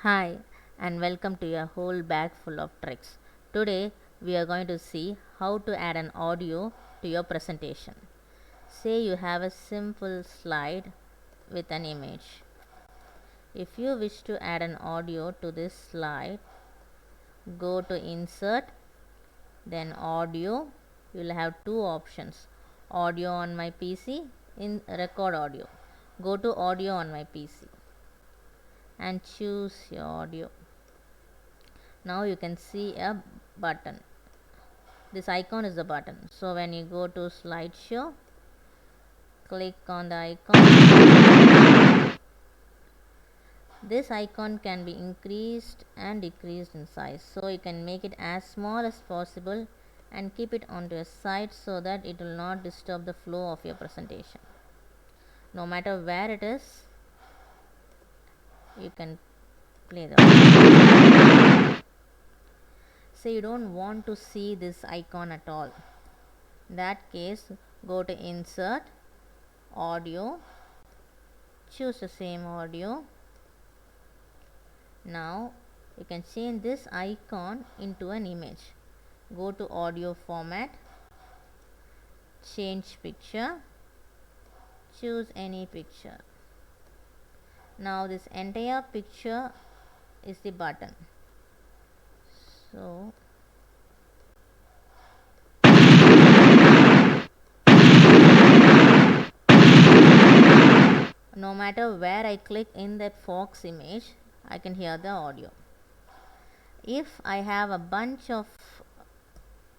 Hi, and welcome to your whole bag full of tricks. Today, we are going to see how to add an audio to your presentation. Say you have a simple slide with an image. If you wish to add an audio to this slide, go to Insert, then Audio. You will have two options, audio on my PC, in record audio. Go to audio on my PC and choose your audio. Now you can see a button. This icon is the button. So when you go to slideshow, click on the icon. This icon can be increased and decreased in size, so you can make it as small as possible and keep it onto a side so that it will not disturb the flow of your presentation. No matter where it is, you can play the audio. Say you don't want to see this icon at all. In that case, go to Insert, Audio, choose the same audio. Now you can change this icon into an image. Go to audio format, change picture, choose any picture. Now this entire picture is the button. So no matter where I click in that fox image, I can hear the audio. If I have a bunch of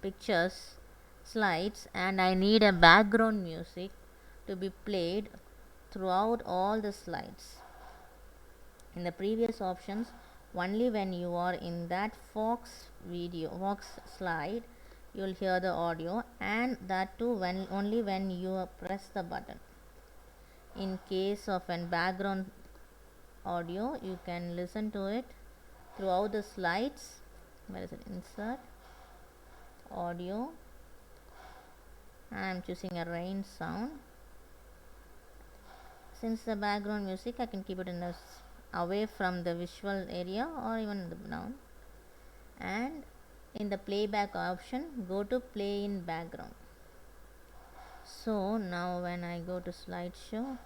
pictures, slides, and I need a background music to be played throughout all the slides. In the previous options, only when you are in that fox slide, you will hear the audio, and that too only when you press the button. In case of an background audio, you can listen to it throughout the slides. Where is it? Insert, audio. I am choosing a rain sound. Since the background music, I can keep it in away from the visual area or even down. And in the playback option, go to play in background. So now when I go to slideshow,